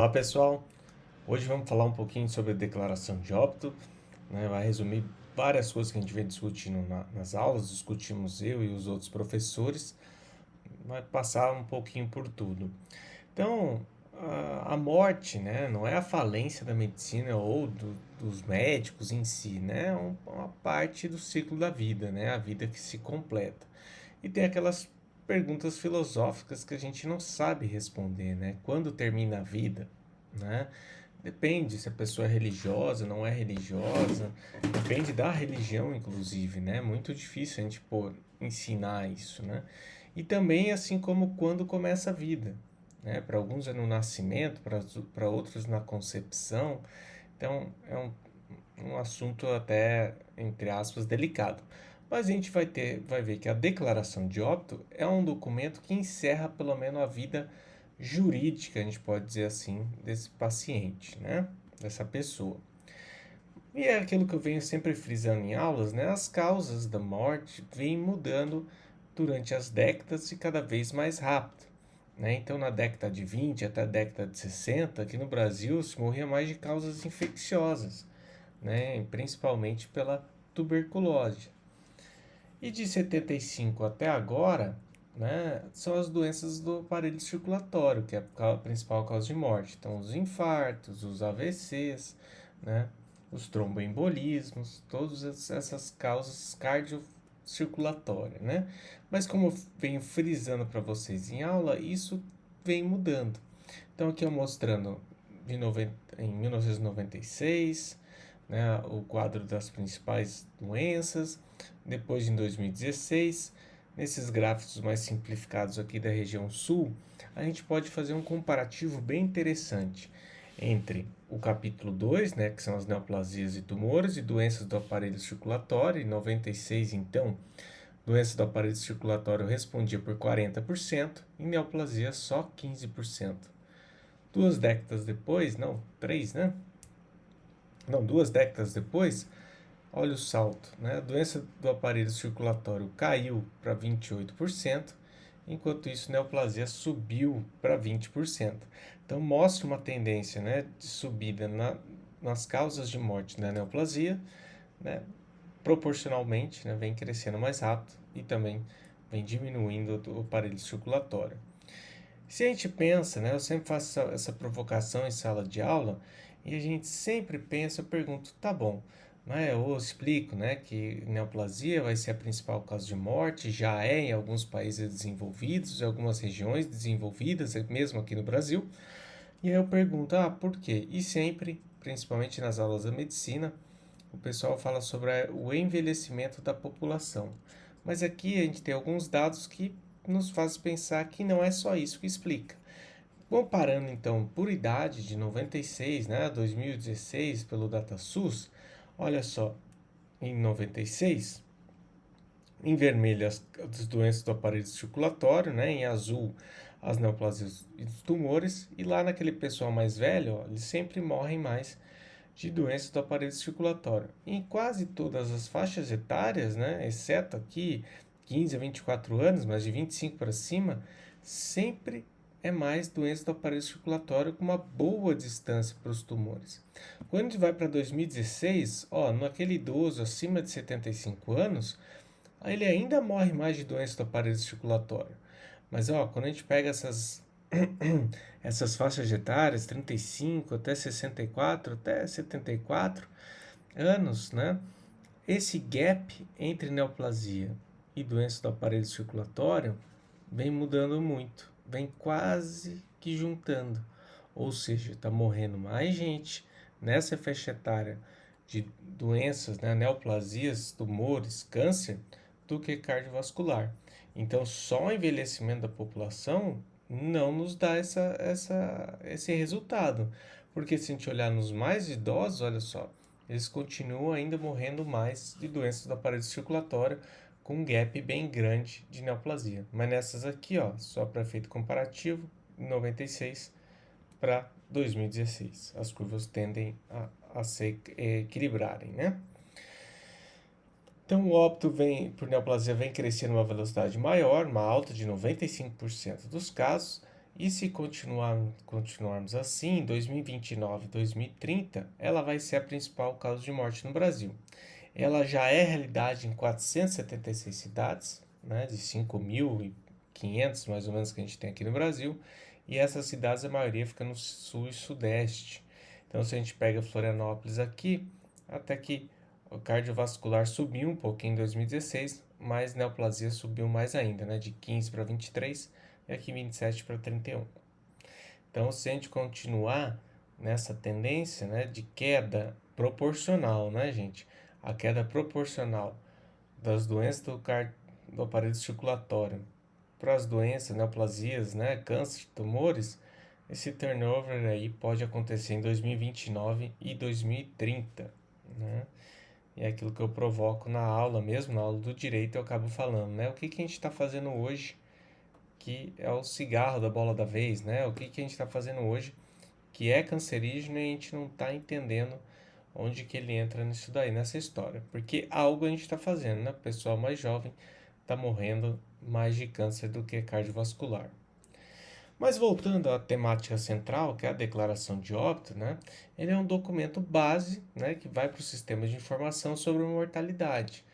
Olá pessoal, hoje vamos falar um pouquinho sobre a declaração de óbito, né? Vai resumir várias coisas que a gente vem discutindo nas aulas, discutimos eu e os outros professores, vai passar um pouquinho por tudo. Então, a morte, né, não é a falência da medicina ou dos médicos em si, né? É uma parte do ciclo da vida, né? A vida que se completa. E tem aquelas perguntas filosóficas que a gente não sabe responder, né? Quando termina a vida, né? Depende se a pessoa é religiosa, não é religiosa, depende da religião, inclusive, né? Muito difícil a gente ensinar isso, né? E também, assim como quando começa a vida, né? Para alguns é no nascimento, para outros na concepção. Então, é um assunto até, entre aspas, delicado. Mas a gente vai ver que a declaração de óbito é um documento que encerra pelo menos a vida jurídica, a gente pode dizer assim, desse paciente, né? Dessa pessoa. E é aquilo que eu venho sempre frisando em aulas, né? As causas da morte vêm mudando durante as décadas e cada vez mais rápido. Né? Então, na década de 20 até a década de 60, aqui no Brasil se morria mais de causas infecciosas, né? Principalmente pela tuberculose. E de 75 até agora, né, são as doenças do aparelho circulatório, que é a principal causa de morte. Então, os infartos, os AVCs, né, os tromboembolismos, todas essas causas cardiocirculatórias, né? Mas como eu venho frisando para vocês em aula, isso vem mudando. Então, aqui eu mostrando em 1996, né, o quadro das principais doenças, depois em 2016, nesses gráficos mais simplificados aqui da região sul, a gente pode fazer um comparativo bem interessante entre o capítulo 2, né, que são as neoplasias e tumores e doenças do aparelho circulatório, em 96 então, doença do aparelho circulatório respondia por 40%, e neoplasia só 15%. 2 décadas depois, não, 3, né? Não, 2 décadas depois, olha o salto, né? A doença do aparelho circulatório caiu para 28%, enquanto isso, a neoplasia subiu para 20%. Então, mostra uma tendência, né, de subida nas causas de morte da neoplasia, né, proporcionalmente, né, vem crescendo mais rápido e também vem diminuindo o aparelho circulatório. Se a gente pensa, né, eu sempre faço essa provocação em sala de aula e a gente sempre pensa, eu pergunto, tá bom, né, eu explico, né, que neoplasia vai ser a principal causa de morte, já é em alguns países desenvolvidos, em algumas regiões desenvolvidas, mesmo aqui no Brasil. E aí eu pergunto, por quê? E sempre, principalmente nas aulas da medicina, o pessoal fala sobre o envelhecimento da população. Mas aqui a gente tem alguns dados que nos fazem pensar que não é só isso que explica. Comparando então por idade de 96, né, a 2016 pelo DataSUS, olha só, em 96, em vermelho as doenças do aparelho circulatório, né, em azul as neoplasias e os tumores, e lá naquele pessoal mais velho, ó, eles sempre morrem mais de doenças do aparelho circulatório. Em quase todas as faixas etárias, né, exceto aqui 15 a 24 anos, mas de 25 para cima, sempre é mais doença do aparelho circulatório com uma boa distância para os tumores. Quando a gente vai para 2016, ó, naquele idoso acima de 75 anos, ele ainda morre mais de doença do aparelho circulatório. Mas ó, quando a gente pega essas faixas etárias, 35 até 64, até 74 anos, né? Esse gap entre neoplasia e doença do aparelho circulatório vem mudando muito, vem quase que juntando. Ou seja, está morrendo mais gente nessa faixa etária de doenças, né, neoplasias, tumores, câncer, do que cardiovascular. Então, só o envelhecimento da população não nos dá esse resultado. Porque se a gente olhar nos mais idosos, olha só, eles continuam ainda morrendo mais de doenças do aparelho circulatório, com um gap bem grande de neoplasia. Mas nessas aqui, ó, só para efeito comparativo, 96 para 2016. As curvas tendem a se equilibrarem, né? Então, o óbito por neoplasia vem crescendo a uma velocidade maior, uma alta de 95% dos casos, E se continuarmos assim, em 2029 e 2030, ela vai ser a principal causa de morte no Brasil. Ela já é realidade em 476 cidades, né, de 5.500 mais ou menos que a gente tem aqui no Brasil, e essas cidades, a maioria fica no sul e sudeste. Então, se a gente pega Florianópolis aqui, até que o cardiovascular subiu um pouquinho em 2016, mas neoplasia subiu mais ainda, né, de 15 para 23 e aqui 27 para 31. Então, se a gente continuar nessa tendência, né, de queda proporcional, né, gente? A queda proporcional das doenças do aparelho circulatório para as doenças, neoplasias, né, câncer, tumores, esse turnover aí pode acontecer em 2029 e 2030, né? E é aquilo que eu provoco na aula mesmo, na aula do direito, eu acabo falando, né? O que a gente está fazendo hoje que é o cigarro da bola da vez, né? O que a gente está fazendo hoje que é cancerígeno e a gente não está entendendo onde que ele entra nisso daí, nessa história. Porque algo a gente está fazendo, né? O pessoal mais jovem está morrendo mais de câncer do que cardiovascular. Mas voltando à temática central, que é a declaração de óbito, né? Ele é um documento base, né, que vai para o sistema de informação sobre a mortalidade.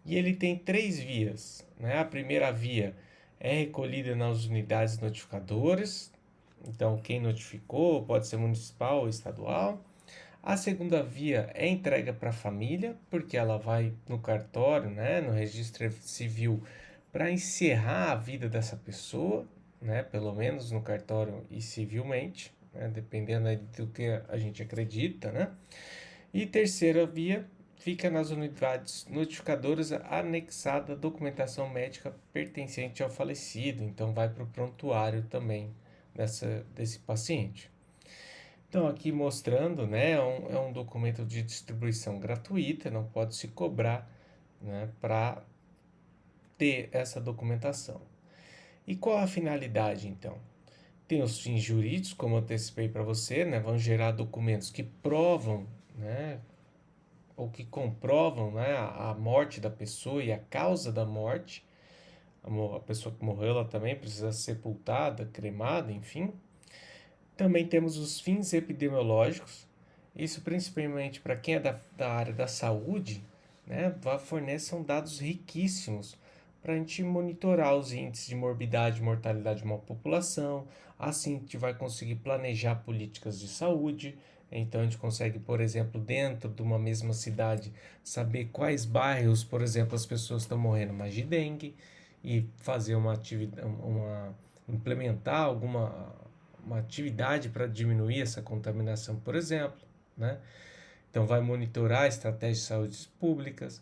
E ele tem três vias, né? A primeira via é recolhida nas unidades notificadoras, então quem notificou pode ser municipal ou estadual. A segunda via é entrega para a família, porque ela vai no cartório, né, no registro civil, para encerrar a vida dessa pessoa, né, pelo menos no cartório e civilmente, né, dependendo do que a gente acredita, né. E terceira via fica nas unidades notificadoras anexada a documentação médica pertencente ao falecido, então vai para o prontuário também desse paciente. Então, aqui mostrando, né, é um documento de distribuição gratuita, não pode se cobrar, né, para ter essa documentação. E qual a finalidade, então? Tem os fins jurídicos, como eu antecipei para você, né, vão gerar documentos que provam, né, ou que comprovam, né, a morte da pessoa e a causa da morte. A pessoa que morreu, ela também precisa ser sepultada, cremada, enfim. Também temos os fins epidemiológicos, isso principalmente para quem é da área da saúde, né, fornecem dados riquíssimos para a gente monitorar os índices de morbidade e mortalidade de uma população. Assim, a gente vai conseguir planejar políticas de saúde. Então, a gente consegue, por exemplo, dentro de uma mesma cidade, saber quais bairros, por exemplo, as pessoas estão morrendo mais de dengue e fazer uma atividade, implementar uma atividade para diminuir essa contaminação, por exemplo, né? Então, vai monitorar estratégias de saúde públicas,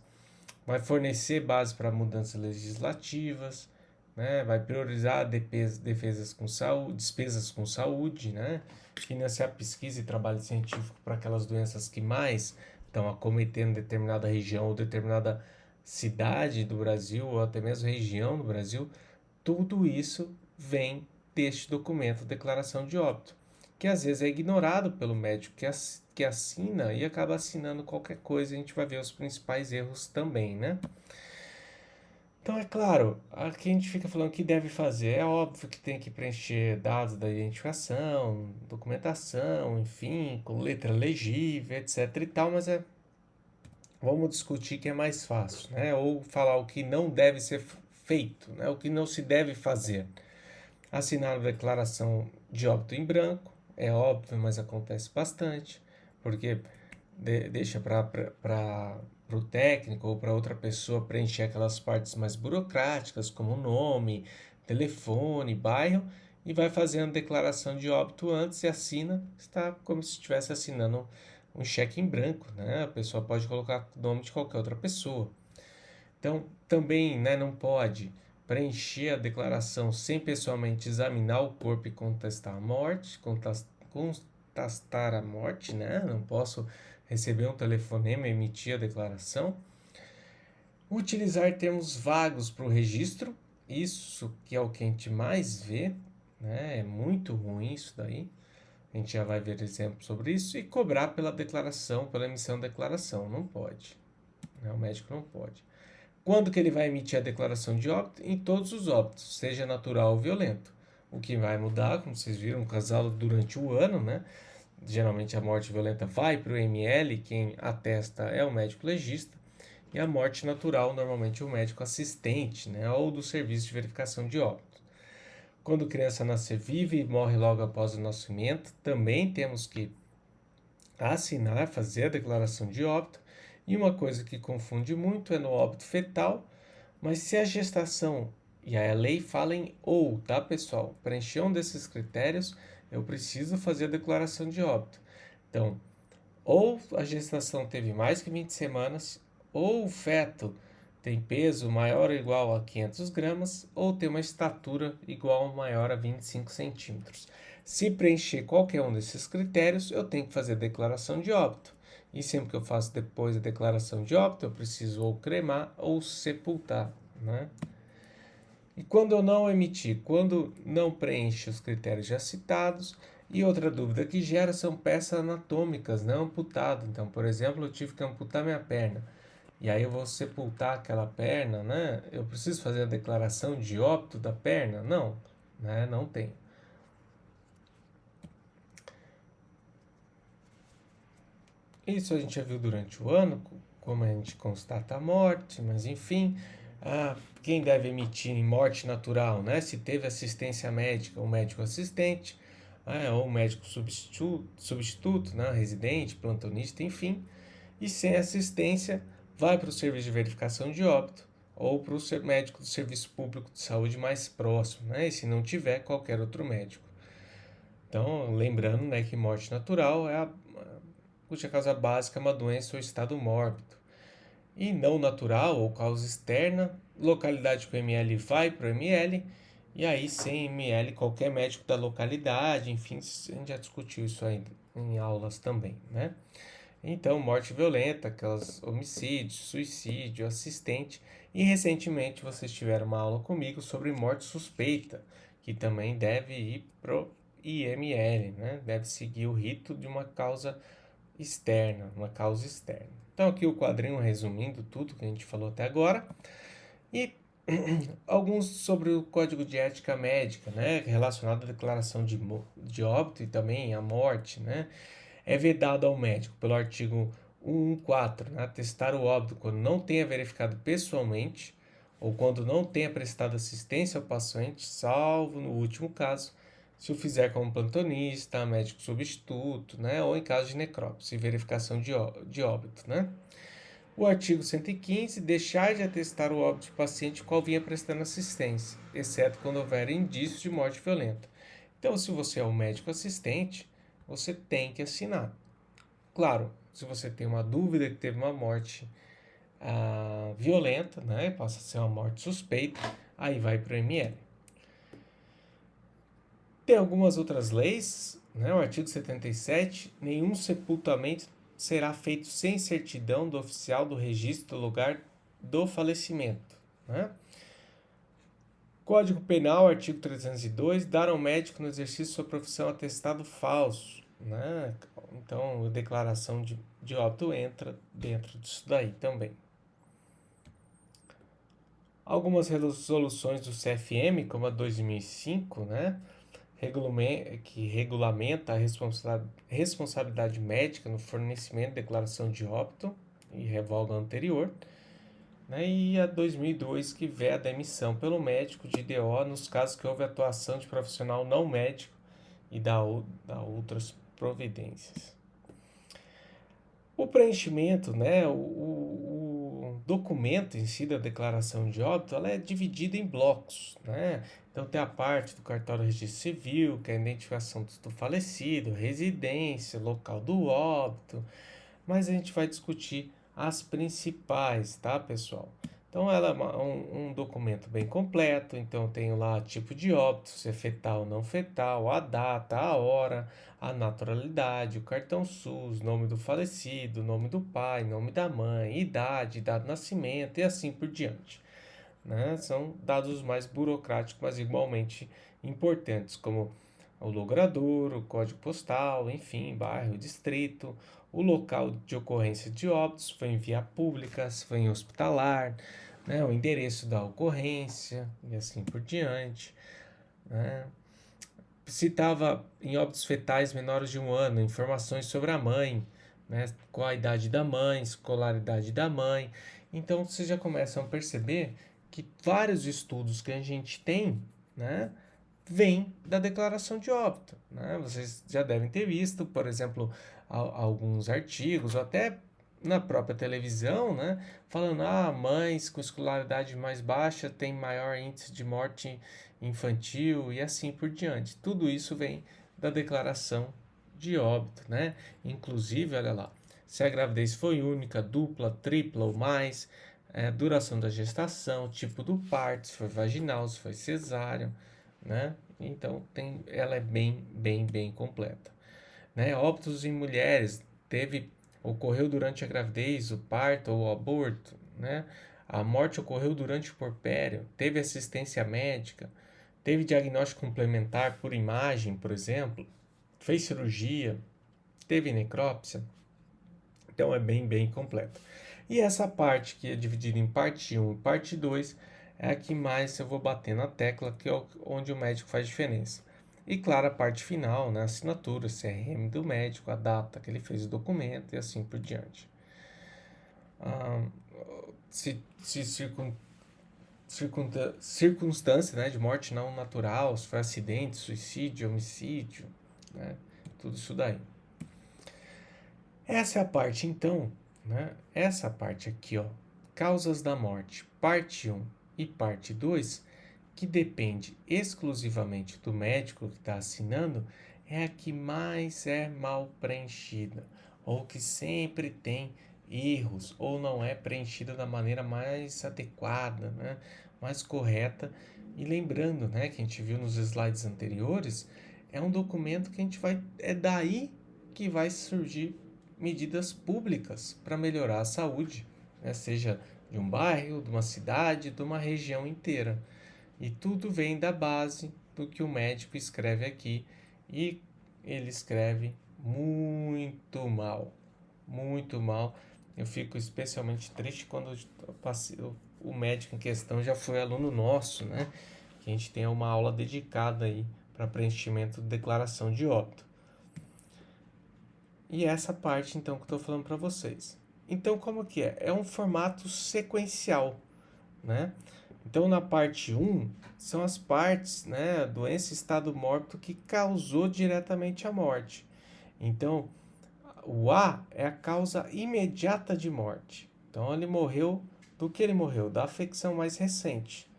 vai fornecer base para mudanças legislativas, né? Vai priorizar defesas com saúde, despesas com saúde, né? Financiar pesquisa e trabalho científico para aquelas doenças que mais estão acometendo determinada região ou determinada cidade do Brasil ou até mesmo região do Brasil. Tudo isso vem deste documento, declaração de óbito, que às vezes é ignorado pelo médico que assina e acaba assinando qualquer coisa. A gente vai ver os principais erros também, né? Então, é claro, aqui a gente fica falando o que deve fazer. É óbvio que tem que preencher dados da identificação, documentação, enfim, com letra legível, etc e tal, mas vamos discutir que é mais fácil, né? Ou falar o que não deve ser feito, né? O que não se deve fazer. Assinar a declaração de óbito em branco, é óbvio, mas acontece bastante, porque deixa para o técnico ou para outra pessoa preencher aquelas partes mais burocráticas, como nome, telefone, bairro, e vai fazendo declaração de óbito antes e assina, está como se estivesse assinando um cheque em branco, né? A pessoa pode colocar o nome de qualquer outra pessoa. Então, também, né, não pode preencher a declaração sem pessoalmente examinar o corpo e contestar a morte, contestar a morte, né? Não posso receber um telefonema e emitir a declaração. Utilizar termos vagos para o registro, isso que é o que a gente mais vê, né? É muito ruim isso daí. A gente já vai ver exemplos sobre isso. E cobrar pela declaração, pela emissão da declaração. Não pode, né? O médico não pode. Quando que ele vai emitir a declaração de óbito? Em todos os óbitos, seja natural ou violento. O que vai mudar, como vocês viram, com as aulas durante o ano, né? Geralmente a morte violenta vai para o ML, quem atesta é o médico legista, e a morte natural, normalmente o médico assistente, né? Ou do serviço de verificação de óbito. Quando a criança nascer viva e morre logo após o nascimento, também temos que assinar, fazer a declaração de óbito. E uma coisa que confunde muito é no óbito fetal, mas se a gestação, e aí a lei fala em ou, tá pessoal? Preencher um desses critérios, eu preciso fazer a declaração de óbito. Então, ou a gestação teve mais que 20 semanas, ou o feto tem peso maior ou igual a 500 gramas, ou tem uma estatura igual ou maior a 25 centímetros. Se preencher qualquer um desses critérios, eu tenho que fazer a declaração de óbito. E sempre que eu faço depois a declaração de óbito, eu preciso ou cremar ou sepultar, né? E quando eu não emitir, quando não preenche os critérios já citados, e outra dúvida que gera são peças anatômicas, não amputado. Então, por exemplo, eu tive que amputar minha perna. E aí eu vou sepultar aquela perna, né? Eu preciso fazer a declaração de óbito da perna? Não, né? Não tem. Isso a gente já viu durante o ano, como a gente constata a morte, mas enfim, quem deve emitir em morte natural, né? Se teve assistência médica, o médico assistente, ou o médico substituto, né? Residente, plantonista, enfim. E sem assistência, vai para o serviço de verificação de óbito ou para o médico do serviço público de saúde mais próximo, né? E se não tiver, qualquer outro médico. Então, lembrando, né, que morte natural é cuja causa básica é uma doença ou estado mórbido. E não natural ou causa externa, localidade com ML vai para o ML, e aí sem ML qualquer médico da localidade, enfim, a gente já discutiu isso aí em aulas também, né? Então, morte violenta, aquelas homicídio, suicídio, assistente. E recentemente vocês tiveram uma aula comigo sobre morte suspeita, que também deve ir pro IML, né? Deve seguir o rito de uma causa externa, uma causa externa. Então, aqui o quadrinho resumindo tudo que a gente falou até agora. E alguns sobre o Código de Ética Médica, né? Relacionado à declaração de óbito e também à morte, né? É vedado ao médico, pelo artigo 114, né, atestar o óbito quando não tenha verificado pessoalmente ou quando não tenha prestado assistência ao paciente, salvo no último caso, se o fizer como plantonista, médico substituto, né, ou em caso de necrópsia e verificação de óbito, né. O artigo 115, deixar de atestar o óbito de paciente qual vinha prestando assistência, exceto quando houver indícios de morte violenta. Então, se você é um médico assistente, você tem que assinar. Claro, se você tem uma dúvida que teve uma morte violenta, né, passa a ser uma morte suspeita, aí vai para o ML. Tem algumas outras leis, né, o artigo 77, nenhum sepultamento será feito sem certidão do oficial do registro do lugar do falecimento, né? Código Penal, artigo 302, dar ao médico no exercício de sua profissão atestado falso, né? Então, a declaração de óbito entra dentro disso daí também. Algumas resoluções do CFM, como a 2005, né? Que regulamenta a responsabilidade médica no fornecimento de declaração de óbito e revoga a anterior, né? E a 2002 que vê a demissão pelo médico de DO nos casos que houve atuação de profissional não médico e dá outras providências. O preenchimento, né, o documento em si da declaração de óbito, ela é dividida em blocos, né? Então tem a parte do cartório de registro civil, que é a identificação do falecido, residência, local do óbito, mas a gente vai discutir as principais, tá, pessoal? Então ela é um documento bem completo, então eu tenho lá tipo de óbito, se é fetal ou não fetal, a data, a hora, a naturalidade, o cartão SUS, nome do falecido, nome do pai, nome da mãe, idade, dado de nascimento e assim por diante, né? São dados mais burocráticos, mas igualmente importantes, como o logrador, o código postal, enfim, bairro, distrito, o local de ocorrência de óbitos, se foi em via pública, se foi em hospitalar, né, o endereço da ocorrência e assim por diante, né? se estava em óbitos fetais menores de 1 ano, informações sobre a mãe, né? Qual a idade da mãe, escolaridade da mãe. Então vocês já começam a perceber que vários estudos que a gente tem, né, vêm da declaração de óbito, né? Vocês já devem ter visto, por exemplo, alguns artigos, ou até na própria televisão, né, falando, mães com escolaridade mais baixa têm maior índice de morte infantil e assim por diante. Tudo isso vem da declaração de óbito, né? Inclusive, olha lá, se a gravidez foi única, dupla, tripla ou mais, duração da gestação, tipo do parto, se foi vaginal, se foi cesáreo, né? Então ela é bem completa, né? Óbitos em mulheres, ocorreu durante a gravidez, o parto ou o aborto, né? A morte ocorreu durante o puerpério, teve assistência médica, teve diagnóstico complementar por imagem, por exemplo, fez cirurgia, teve necrópsia. Então é bem completa. E essa parte que é dividida em parte 1 e parte 2 é a que mais eu vou bater na tecla, que é onde o médico faz diferença. E claro, a parte final, né, a assinatura, CRM do médico, a data que ele fez o documento e assim por diante. Se circunstância, né, de morte não natural, se foi acidente, suicídio, homicídio, né, tudo isso daí. Essa é a parte, então, né? Essa parte aqui, ó, causas da morte, parte 1 e parte 2, que depende exclusivamente do médico que está assinando, é a que mais é mal preenchida, ou que sempre tem erros, ou não é preenchida da maneira mais adequada, né? Mais correta. E lembrando, né, que a gente viu nos slides anteriores, é um documento que a gente vai. É daí que vai surgir medidas públicas para melhorar a saúde, né? Seja de um bairro, de uma cidade, de uma região inteira. E tudo vem da base do que o médico escreve aqui, e ele escreve muito mal, muito mal. Eu fico especialmente triste quando o médico em questão já foi aluno nosso, né? Que a gente tem uma aula dedicada aí para preenchimento de declaração de óbito. E essa parte, então, que eu estou falando para vocês. Então, como que é? É um formato sequencial, né? Então, na parte 1, são as partes, né, doença, estado mórbido que causou diretamente a morte. Então, o A é a causa imediata de morte. Então, ele morreu do que ele morreu? Da afecção mais recente.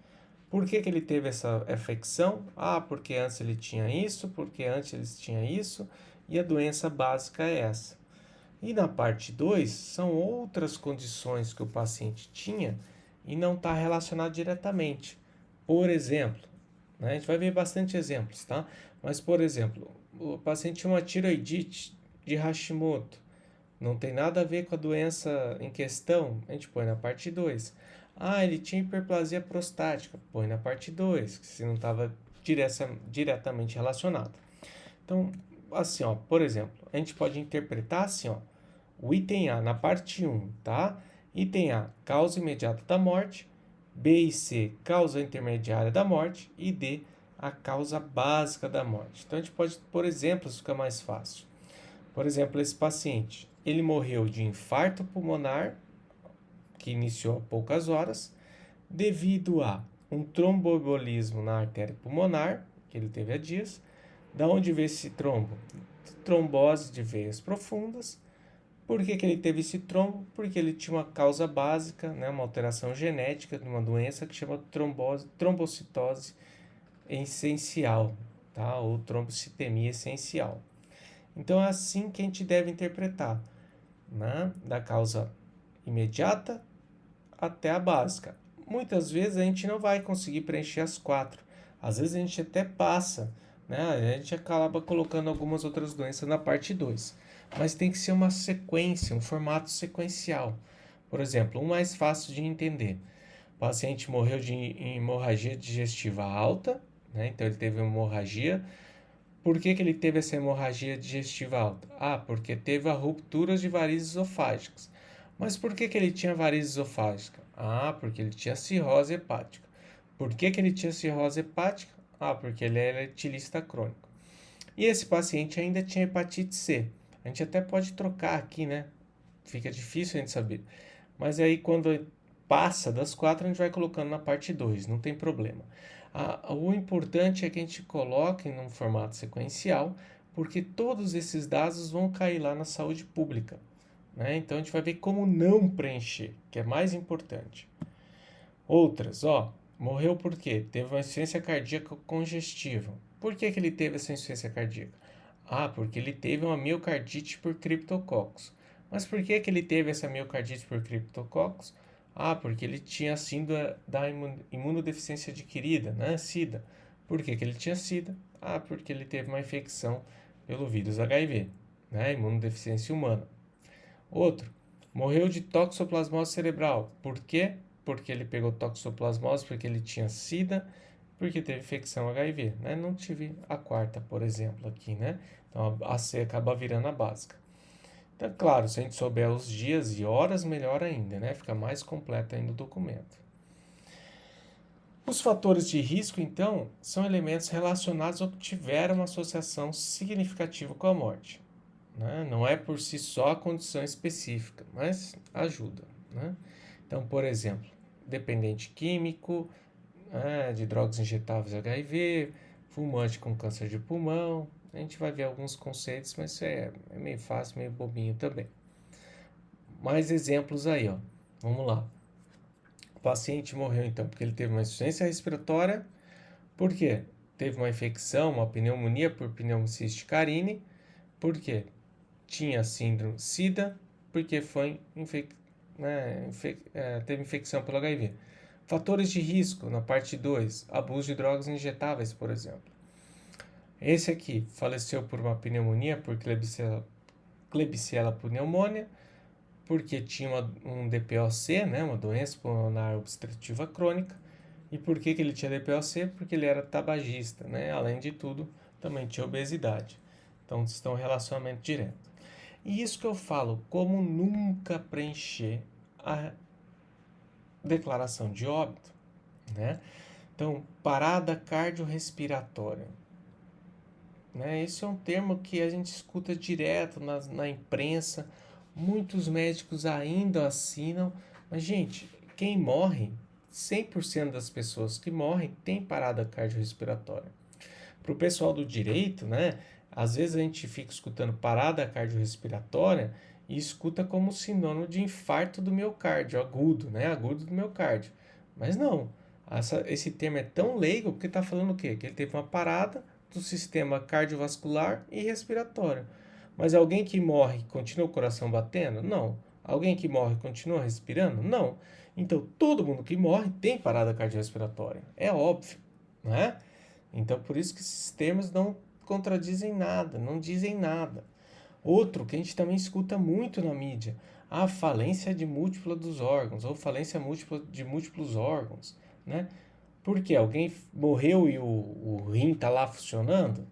Por que ele teve essa afecção? Porque antes ele tinha isso, porque antes ele tinha isso, e a doença básica é essa. E na parte 2, são outras condições que o paciente tinha e não está relacionado diretamente. Por exemplo, né, a gente vai ver bastante exemplos, tá? Mas, por exemplo, o paciente tinha uma tiroidite de Hashimoto, não tem nada a ver com a doença em questão, a gente põe na parte 2. Ele tinha hiperplasia prostática, põe na parte 2, que se não estava diretamente relacionado. Então, assim, ó, por exemplo, a gente pode interpretar assim, ó, o item A na parte 1, tá? Item A, causa imediata da morte, B e C, causa intermediária da morte, e D, a causa básica da morte. Então, a gente pode, por exemplo, fica mais fácil. Por exemplo, esse paciente, ele morreu de infarto pulmonar, que iniciou há poucas horas, devido a um tromboembolismo na artéria pulmonar, que ele teve há dias. Da onde veio esse trombo? Trombose de veias profundas. Por que ele teve esse trombo? Porque ele tinha uma causa básica, né, uma alteração genética de uma doença que chama trombocitose essencial, tá? Ou trombocitemia essencial. Então é assim que a gente deve interpretar, né? Da causa imediata até a básica. Muitas vezes a gente não vai conseguir preencher as 4. Às vezes a gente até passa, né? A gente acaba colocando algumas outras doenças na parte 2. Mas tem que ser uma sequência, um formato sequencial. Por exemplo, um mais fácil de entender. O paciente morreu de hemorragia digestiva alta, né? Então ele teve uma hemorragia. Por que ele teve essa hemorragia digestiva alta? Porque teve a ruptura de varizes esofágicas. Mas por que ele tinha varizes esofágica? Porque ele tinha cirrose hepática. Por que ele tinha cirrose hepática? Porque ele era etilista crônico. E esse paciente ainda tinha hepatite C. A gente até pode trocar aqui, né? Fica difícil a gente saber. Mas aí quando passa das 4, a gente vai colocando na parte 2, não tem problema. O importante é que a gente coloque num formato sequencial, porque todos esses dados vão cair lá na saúde pública, né? Então a gente vai ver como não preencher, que é mais importante. Outras, morreu por quê? Teve uma insuficiência cardíaca congestiva. Por que ele teve essa insuficiência cardíaca? Porque ele teve uma miocardite por criptococcus. Mas por que ele teve essa miocardite por criptococcus? Porque ele tinha síndrome da imunodeficiência adquirida, né? SIDA. Por que ele tinha SIDA? Porque ele teve uma infecção pelo vírus HIV, né? Imunodeficiência humana. Outro, morreu de toxoplasmose cerebral. Por quê? Porque ele pegou toxoplasmose, porque ele tinha SIDA, porque teve infecção HIV, né? Não tive a quarta, por exemplo, aqui, né? Então a C acaba virando a básica. Então, claro, se a gente souber os dias e horas, melhor ainda, né? Fica mais completo ainda o documento. Os fatores de risco, então, são elementos relacionados ou que tiveram uma associação significativa com a morte, né? Não é por si só a condição específica, mas ajuda, né? Então, por exemplo, dependente químico, de drogas injetáveis HIV, fumante com câncer de pulmão. A gente vai ver alguns conceitos, mas isso é meio fácil, meio bobinho também. Mais exemplos aí, Vamos lá. O paciente morreu então porque ele teve uma insuficiência respiratória. Por quê? Teve uma infecção, uma pneumonia por pneumociste carine. Por quê? Tinha síndrome SIDA, porque teve infecção pelo HIV. Fatores de risco, na parte 2, abuso de drogas injetáveis, por exemplo. Esse aqui faleceu por uma pneumonia, por Klebsiella pneumoniae, porque tinha um DPOC, né, uma doença pulmonar obstrutiva crônica. E por que ele tinha DPOC? Porque ele era tabagista, né? Além de tudo, também tinha obesidade. Então, estão em relacionamento direto. E isso que eu falo, como nunca preencher a declaração de óbito, né? Então, parada cardiorrespiratória, né? Esse é um termo que a gente escuta direto na imprensa, muitos médicos ainda assinam, mas, gente, quem morre, 100% das pessoas que morrem tem parada cardiorrespiratória. Para o pessoal do direito, né? Às vezes a gente fica escutando parada cardiorrespiratória e escuta como sinônimo de infarto do miocárdio, agudo, né? Agudo do miocárdio. Mas não, esse termo é tão leigo porque está falando o quê? Que ele teve uma parada do sistema cardiovascular e respiratório. Mas alguém que morre continua o coração batendo? Não. Alguém que morre continua respirando? Não. Então todo mundo que morre tem parada cardiorrespiratória. É óbvio, né? Então por isso que esses termos não contradizem nada, não dizem nada. Outro que a gente também escuta muito na mídia, a falência de múltipla dos órgãos, ou falência múltipla de múltiplos órgãos, né? Porque alguém morreu e o rim está lá funcionando?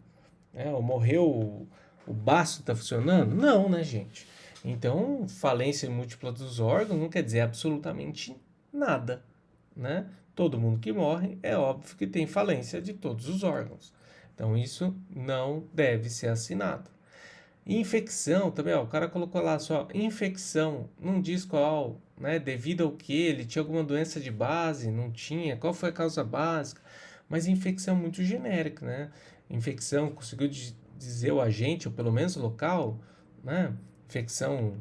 Né? Ou morreu, o baço está funcionando? Não, né, gente? Então, falência múltipla dos órgãos não quer dizer absolutamente nada, né? Todo mundo que morre é óbvio que tem falência de todos os órgãos. Então, isso não deve ser assinado. Infecção também, o cara colocou lá só infecção, não diz qual, né? Devido ao que ele tinha alguma doença de base, não tinha, qual foi a causa básica, mas infecção muito genérica, né? Infecção conseguiu dizer o agente, ou pelo menos o local, né? Infecção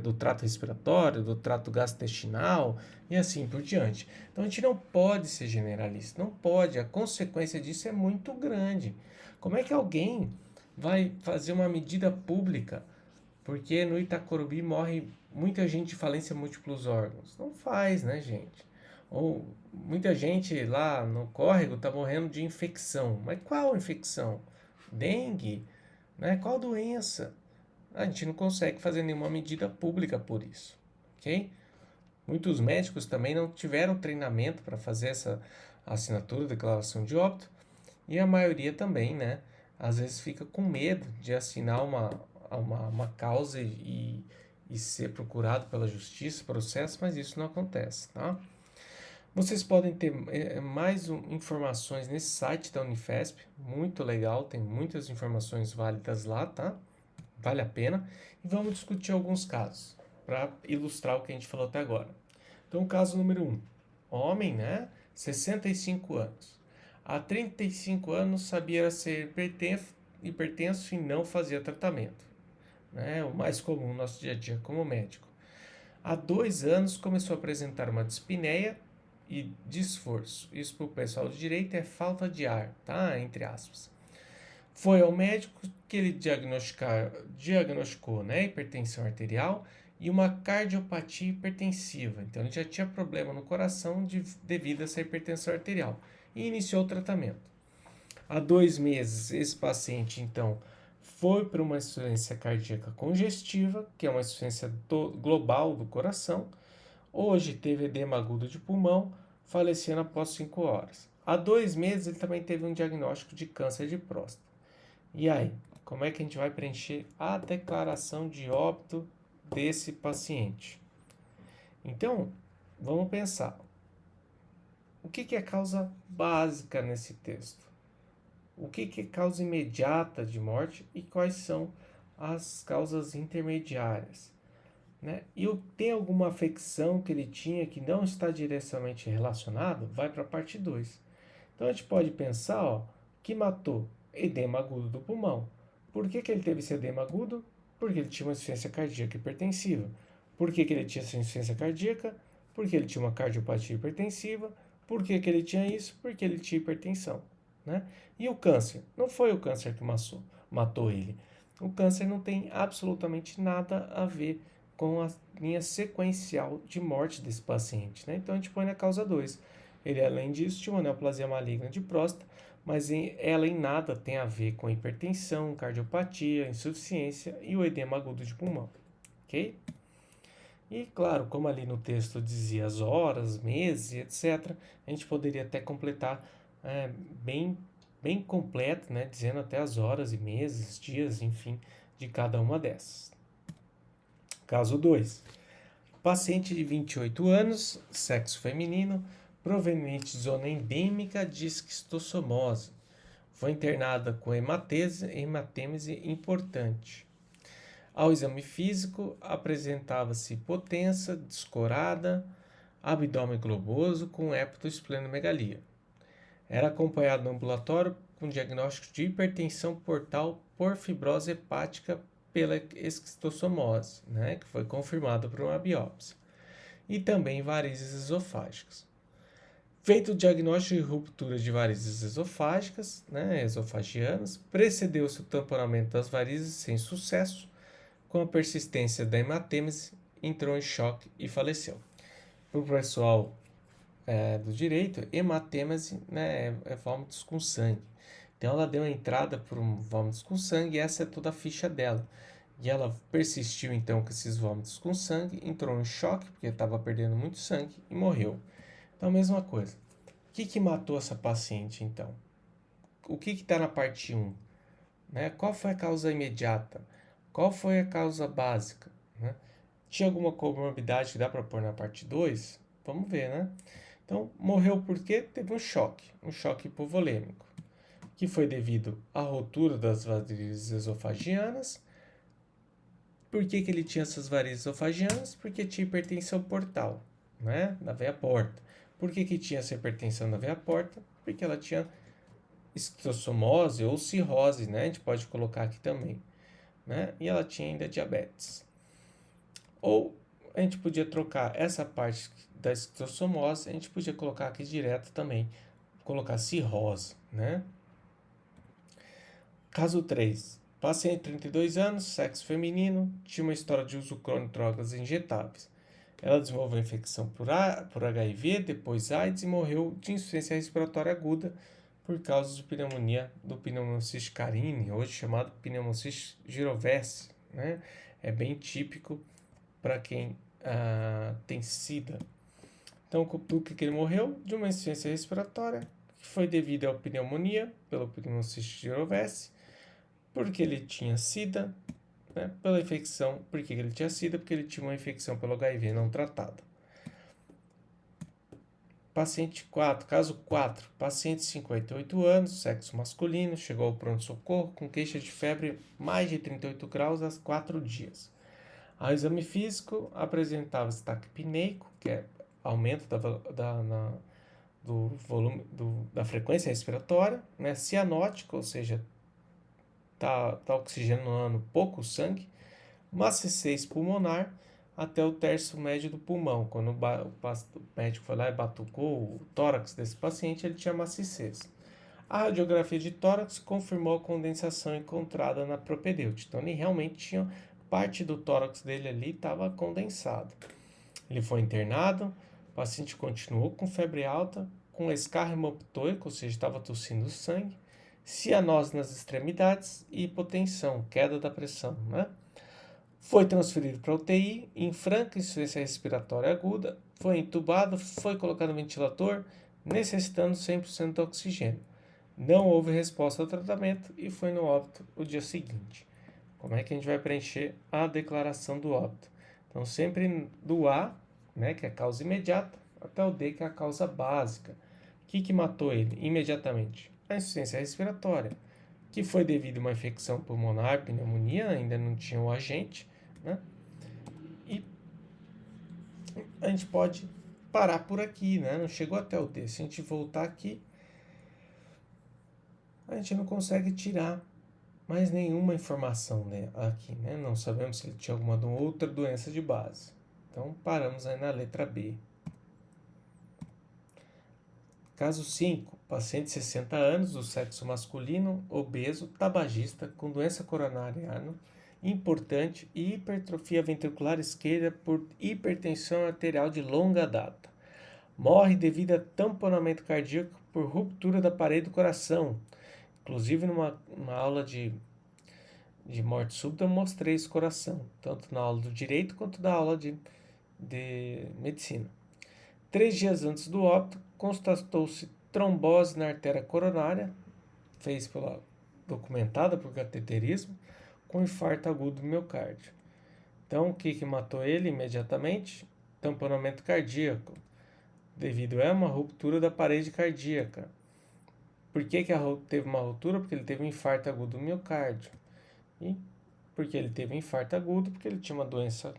do trato respiratório, do trato gastrointestinal e assim por diante. Então a gente não pode ser generalista, não pode, a consequência disso é muito grande. Como é que alguém vai fazer uma medida pública porque no Itacorubi morre muita gente de falência múltiplos órgãos? Não faz, né, gente? Ou muita gente lá no córrego está morrendo de infecção. Mas qual infecção? Dengue? Né? Qual doença? A gente não consegue fazer nenhuma medida pública por isso, ok? Muitos médicos também não tiveram treinamento para fazer essa assinatura, declaração de óbito, e a maioria também, né? Às vezes fica com medo de assinar uma causa e ser procurado pela justiça, processo, mas isso não acontece, tá? Vocês podem ter mais informações nesse site da Unifesp, muito legal, tem muitas informações válidas lá, tá? Vale a pena. E vamos discutir alguns casos, para ilustrar o que a gente falou até agora. Então, caso número 1. Homem, né? 65 anos. Há 35 anos sabia ser hipertenso e não fazia tratamento. Né? O mais comum no nosso dia a dia como médico. Há 2 anos começou a apresentar uma dispneia e esforço. Isso para o pessoal de direito é falta de ar, tá? Entre aspas. Foi ao médico que ele diagnosticou, né, hipertensão arterial e uma cardiopatia hipertensiva. Então ele já tinha problema no coração devido a essa hipertensão arterial e iniciou o tratamento. Há 2 meses, esse paciente, então, foi para uma insuficiência cardíaca congestiva, que é uma insuficiência global do coração. Hoje teve edema agudo de pulmão, falecendo após 5 horas. Há 2 meses, ele também teve um diagnóstico de câncer de próstata. E aí, como é que a gente vai preencher a declaração de óbito desse paciente? Então, vamos pensar. O que é causa básica nesse texto? O que é causa imediata de morte e quais são as causas intermediárias? Né? E tem alguma afecção que ele tinha que não está diretamente relacionado? Vai para a parte 2. Então a gente pode pensar, ó, que matou edema agudo do pulmão. Por que ele teve esse edema agudo? Porque ele tinha uma insuficiência cardíaca hipertensiva. Por que ele tinha essa insuficiência cardíaca? Porque ele tinha uma cardiopatia hipertensiva. Por que ele tinha isso? Porque ele tinha hipertensão. Né? E o câncer? Não foi o câncer que matou ele. O câncer não tem absolutamente nada a ver com a linha sequencial de morte desse paciente. Né? Então a gente põe na causa 2. Ele, além disso, tinha uma neoplasia maligna de próstata, mas ela em nada tem a ver com hipertensão, cardiopatia, insuficiência e o edema agudo de pulmão. Ok? E claro, como ali no texto dizia as horas, meses, etc., a gente poderia até completar bem completo, né, dizendo até as horas e meses, dias, enfim, de cada uma dessas. Caso 2. Paciente de 28 anos, sexo feminino, proveniente de zona endêmica de esquistossomose. Foi internada com hematêmese importante. Ao exame físico, apresentava-se hipotensa, descorada, abdômen globoso com hepatosplenomegalia. Era acompanhado no ambulatório com diagnóstico de hipertensão portal por fibrose hepática pela esquistossomose, né, que foi confirmado por uma biópsia, e também varizes esofágicas. Feito o diagnóstico de ruptura de varizes esofágicas, né, esofagianas, precedeu-se o tamponamento das varizes sem sucesso, com a persistência da hematêmese, entrou em choque e faleceu. Para o pessoal do direito, hematêmese, né, é vômitos com sangue. Então ela deu a entrada por vômitos com sangue e essa é toda a ficha dela. E ela persistiu então com esses vômitos com sangue, entrou em choque porque estava perdendo muito sangue e morreu. Então a mesma coisa. O que matou essa paciente então? O que está na parte 1? Né? Qual foi a causa imediata? Qual foi a causa básica? Né? Tinha alguma comorbidade que dá para pôr na parte 2? Vamos ver, né? Então, morreu porque teve um choque hipovolêmico, que foi devido à rotura das varizes esofagianas. Por que ele tinha essas varizes esofagianas? Porque tinha hipertensão portal, né? Da veia porta. Por que tinha essa hipertensão da veia porta? Porque ela tinha esquistossomose ou cirrose, né? A gente pode colocar aqui também, né? E ela tinha ainda diabetes. Ou a gente podia trocar essa parte da esquistossomose, a gente podia colocar aqui direto também, colocar cirrose, né? Caso 3. Paciente de 32 anos, sexo feminino, tinha uma história de uso crônico de drogas injetáveis. Ela desenvolveu infecção por HIV, depois AIDS e morreu de insuficiência respiratória aguda por causa de pneumonia do pneumocystis carini, hoje chamado pneumocystis girovese, né? É bem típico para quem tem SIDA. Então, do que ele morreu? De uma insuficiência respiratória, que foi devido à pneumonia, pelo pneumocystis girovese, porque ele tinha SIDA, né? Pela infecção. Por que ele tinha SIDA? Porque ele tinha uma infecção pelo HIV não tratada. paciente 4, caso 4, paciente 58 anos, sexo masculino, chegou ao pronto-socorro com queixa de febre mais de 38 graus há 4 dias. Ao exame físico, apresentava destaque apneico, que é aumento do volume da frequência respiratória, né? Cianótico, ou seja, tá oxigenando pouco o sangue, maciez pulmonar até o terço médio do pulmão. Quando o médico foi lá e batucou o tórax desse paciente, ele tinha maciez. A radiografia de tórax confirmou a condensação encontrada na propedêute. Então, ele realmente tinha parte do tórax dele ali estava condensado. Ele foi internado, o paciente continuou com febre alta, com escarro hemoptoico, ou seja, estava tossindo sangue, cianose nas extremidades e hipotensão, queda da pressão, né? Foi transferido para UTI, em franca insuficiência respiratória aguda, foi entubado, foi colocado no ventilador, necessitando 100% de oxigênio. Não houve resposta ao tratamento e foi no óbito o dia seguinte. Como é que a gente vai preencher a declaração do óbito? Então, sempre do A, né, que é a causa imediata, até o D, que é a causa básica. O que matou ele imediatamente? A insuficiência respiratória, que foi devido a uma infecção pulmonar, pneumonia, ainda não tinha o agente, né? E a gente pode parar por aqui, né? Não chegou até o D. Se a gente voltar aqui, a gente não consegue tirar mais nenhuma informação, né, aqui, né? Não sabemos se ele tinha alguma outra doença de base. Então, paramos aí na letra B. Caso 5, paciente de 60 anos, do sexo masculino, obeso, tabagista, com doença coronariana importante e hipertrofia ventricular esquerda por hipertensão arterial de longa data. Morre devido a tamponamento cardíaco por ruptura da parede do coração. Inclusive, numa aula de morte súbita, eu mostrei esse coração, tanto na aula do direito quanto na aula de medicina. 3 dias antes do óbito, constatou-se trombose na artéria coronária, documentada por cateterismo, com infarto agudo do miocárdio. Então, o que matou ele imediatamente? Tamponamento cardíaco, devido a uma ruptura da parede cardíaca. Por que teve uma ruptura? Porque ele teve um infarto agudo do miocárdio. E porque ele teve um infarto agudo, porque ele tinha uma doença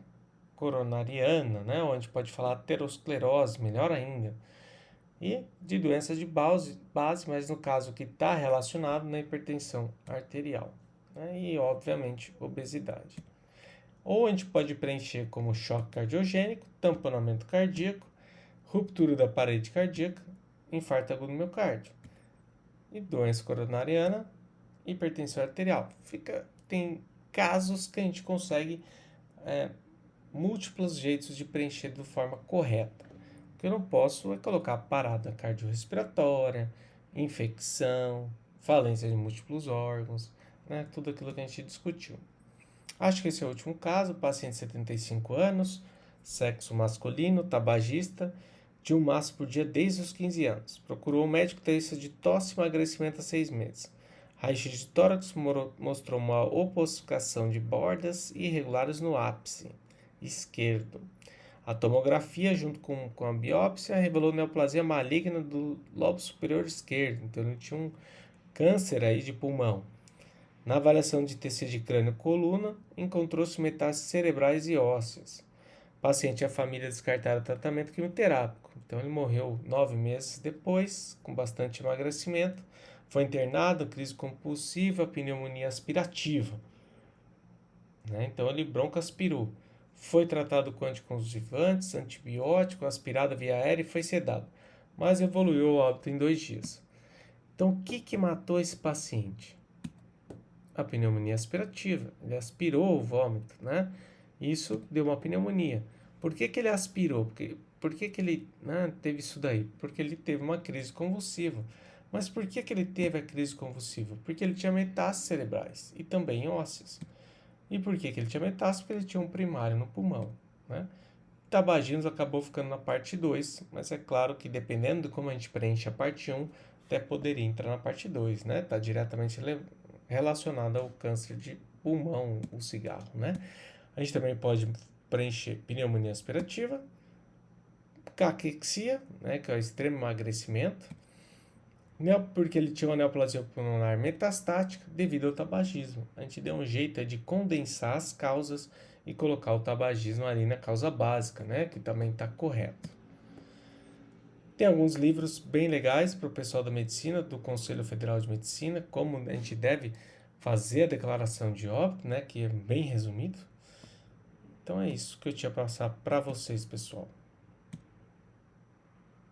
coronariana, né, onde pode falar aterosclerose, melhor ainda, e de doenças de base, mas no caso que está relacionado na hipertensão arterial, né, e obviamente obesidade. Ou a gente pode preencher como choque cardiogênico, tamponamento cardíaco, ruptura da parede cardíaca, infarto agudo do miocárdio. E doença coronariana, hipertensão arterial. Tem casos que a gente consegue múltiplos jeitos de preencher de forma correta. O que eu não posso é colocar parada cardiorrespiratória, infecção, falência de múltiplos órgãos, né? Tudo aquilo que a gente discutiu. Acho que esse é o último caso, paciente de 75 anos, sexo masculino, tabagista, de um maço por dia desde os 15 anos. Procurou um médico tendência de tosse e emagrecimento há 6 meses. Raio-x de tórax mostrou uma ossificação de bordas irregulares no ápice esquerdo. A tomografia, junto com a biópsia, revelou neoplasia maligna do lobo superior esquerdo. Então, ele tinha um câncer aí de pulmão. Na avaliação de tecido de crânio e coluna, encontrou-se metástases cerebrais e ósseas. O paciente e a família descartaram o tratamento quimioterápico. Então, ele morreu 9 meses depois, com bastante emagrecimento. Foi internado, crise compulsiva, pneumonia aspirativa. Né? Então, ele broncoaspirou. Foi tratado com anticonvulsivantes, antibiótico, aspirado via aérea e foi sedado. Mas evoluiu ao óbito em 2 dias. Então, o que matou esse paciente? A pneumonia aspirativa. Ele aspirou o vômito, né? Isso deu uma pneumonia. Por que ele aspirou? Por que ele teve isso daí? Porque ele teve uma crise convulsiva. Mas por que ele teve a crise convulsiva? Porque ele tinha metástases cerebrais e também ósseas. E por que ele tinha metástase? Porque ele tinha um primário no pulmão, né? Tabagismo acabou ficando na parte 2, mas é claro que dependendo de como a gente preenche a parte 1, até poderia entrar na parte 2, né? Está diretamente relacionado ao câncer de pulmão, o cigarro, né? A gente também pode preencher pneumonia aspirativa, caquexia, né, que é o extremo emagrecimento, porque ele tinha uma neoplasia pulmonar metastática devido ao tabagismo. A gente deu um jeito de condensar as causas e colocar o tabagismo ali na causa básica, né, que também está correto. Tem alguns livros bem legais para o pessoal da medicina, do Conselho Federal de Medicina, como a gente deve fazer a declaração de óbito, né, que é bem resumido. Então é isso que eu tinha para passar para vocês, pessoal.